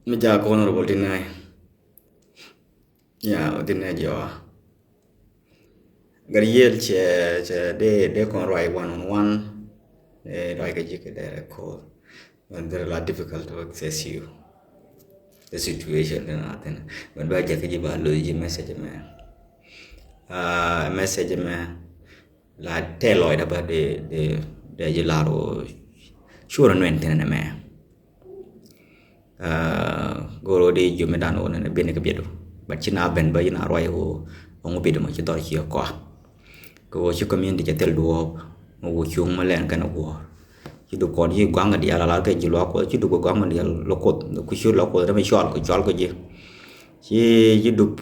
Meja ko honorable deny. Yeah, deny jo. Gariel che de kon right one on one. Like a jike there call. When they're a lot difficult to access you. The situation and nothing. When by jake jiba lo message man. Message man. La tell Lloyd about the gelaro. Sure and went in a man. Goro di jumedan on and a bene cabedo. But china ben by in a royal on bid much dor here qua. Go to community tell do wo chung malan kan war. You do con you gang di ala ke jilo ko you do gang di lokot ku shu lokot da me shol ko chol ko ji. You do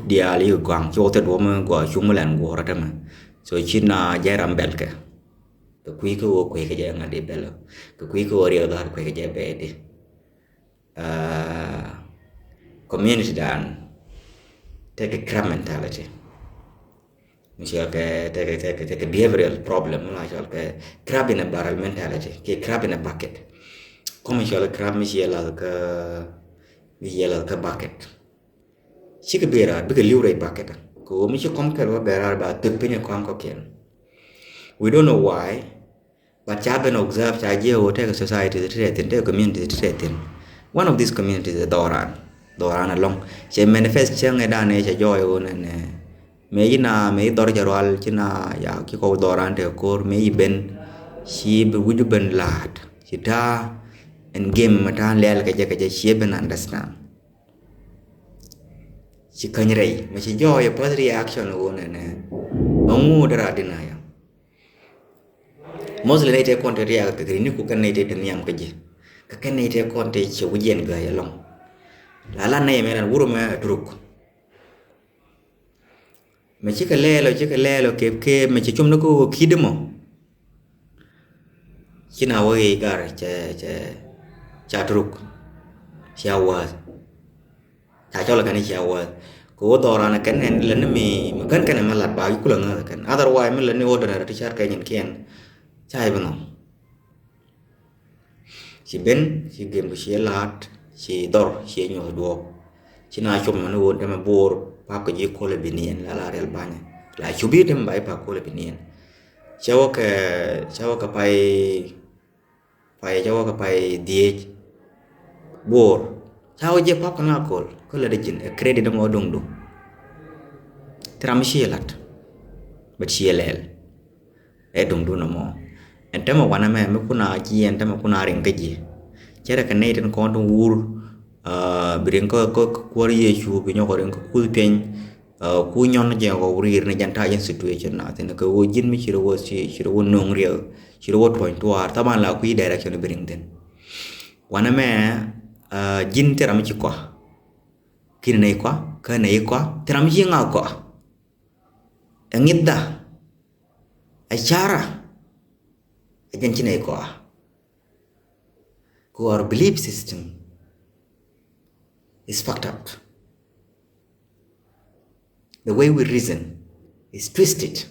di ali gang cho te do ma go chung malan war ta ma. So china jaram belke. The quick wo ke ja ngadi belo. The quick wo ri da ko ke ja be di. Community dan take a crab mentality. Misalnya take a behavioral problem, misalnya crab in a barrel mentality, crab in a bucket. Come misalnya crab misalnya ke bucket. Si ke berar, bega liurai bucket. Ko misalnya kom kerja berar ba tepenya kom kokian. We don't know why, but chaben observe chaje o take a society the threaten, take a community the threaten. One of these communities is Doran along. She manifests young and joy on and may dorjaral china ya kiko Doran te kor may ben she be would ben lad. She ta and game matan lel kaja she ben understand. She can ray, may she joy a positive reaction on and Omudra denial. Mostly they take on to react the new cook and native and yam kaji. Kakanate konte che wujen ga yalong la na yeme na wuro me druk me chika lelo ke me chum no ko kidemo kina wo gar cha druk shawa ta chola kan shawa ko dora na kan en len mi kan malat ba ku la kan otherwise me len ordinary t-shirt kan yen chai bano. She ben, she game she lat, she dor, she nyo do. She na chum man won dem bor pa ko ji ko le binien la real banya. La chubi dem bai pa ko le binien. Chawo ka pai die bor. Chawo je pa kana ko le de jin credit dem odong do. Tram she lat. But she lel. E dong do no mo. En tema wana me kuna ji en tema kuna rengeji chere kanai ten kon wur birin ko ye chu bi nyoko ren ko pen ku nyon je ko rir ne janta yen situation na ten ko jin mi chiro wo nong real chiro wo point to ar taban la ku direction birin ten wana me jin teram ci ko kin nei ko ka nei ko teram ji nga ko ngidda achara again our belief system is fucked up. The way we reason is twisted,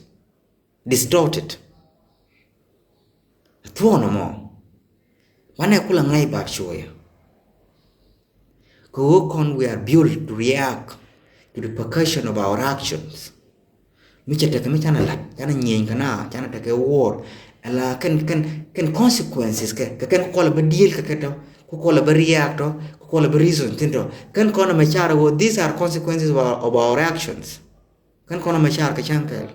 distorted. Tuo no mo. Wana kula ngai ba choya. We are built to react to the repercussion of our actions. Micha take micha na lat, kana nyen kana, kana take war. La kan consequences kan call a deal ko call a react ko call a reason tinto kan kono machara wo these are consequences of our actions kan kono machara ka chankal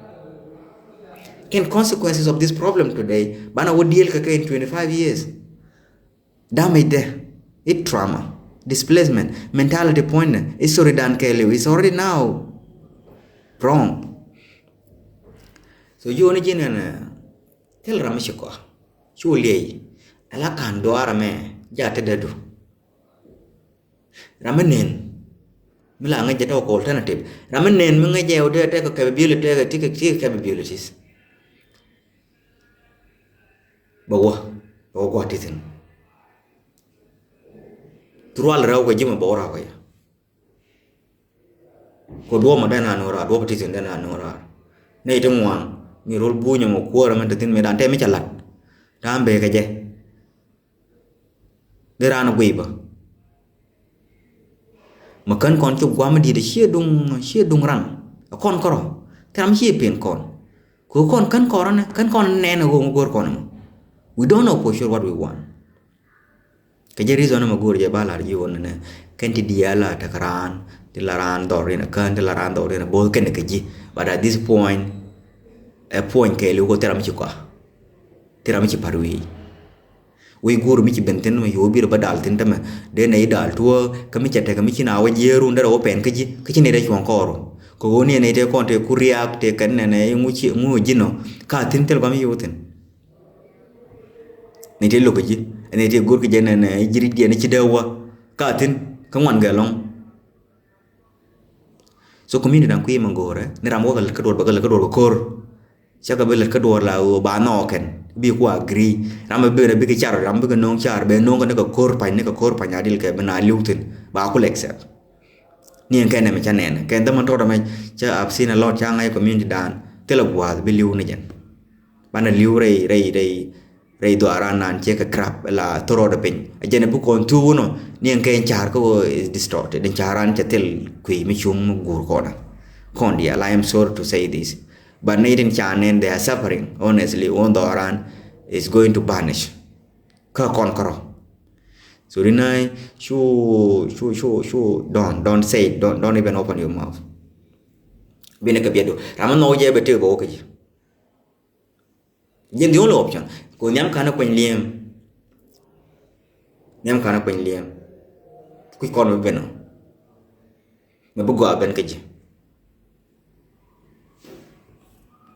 can consequences of this problem today bana wo deal ka in 25 years damage there it trauma displacement mentality point is already done kele is already now wrong so you only jina tel ramishiko chuli ala kan doara me jate dedu ramanen mila nga jeta ko alternative ramanen mi nga jew de te ko capabilities bawa titin trual raw ko jima bawra ko ya ko do ma dana nora do titin dana nora ne ite ngwan mi rol buñu mo ko ra man tin me dan te mi chalat tambe ke je derana guiba mà cân con chụp quá mà đi để chia đung răng con cỏ tham chia pen con cân con nè nó gồm gor con mà we don't know for sure what we want cái gì reason mà gor je bala ji won ne kan ti dia la takaran ti laran dor ne kan ti laran dor ne bol ken ke ji but at this point a point ke lu ko teram ci quoi teram ci parwi we gor mi ci benten ma yobi ba dal tin tama de ne dal tuo kami chete kami ci na wa jeru ndara open ke ci ne de chon koro ko ni ne te kon te kuriak te kan ne mu jino ka tin tel bam yoten ne te lo ke ji ne te gor ke jene ne jiri de ne ci dewa ka tin ka wan ga long so community dan ku mangore ne ram wo ka dor ba ka dor kor chaka bel ka dor la ba no ken bi ku agree ram be ne bi ke char ram be no char be no ne ka kor pa ne ka kor pa nyadil ke bana lutin ba ku accept ni en ken me chanen ken da man to da me cha ap sin a lot cha ngai community dan te la wa be liu ne jen bana liu rei do aran nan che ka crap la toro da pin a jen bu kon tu no ni en ken char ko is distorted den charan cha tel kui mi chum gur ko na kon dia I am sorry to say this but Nathan Chanen they are suffering honestly on the Oran is going to vanish ka kon karo so rinai don't say it, don't even open your mouth bine ka biedo raman no je bete bo ke jen dio lo option ko nyam kana kwen liam ku kon beno me bu go aben ke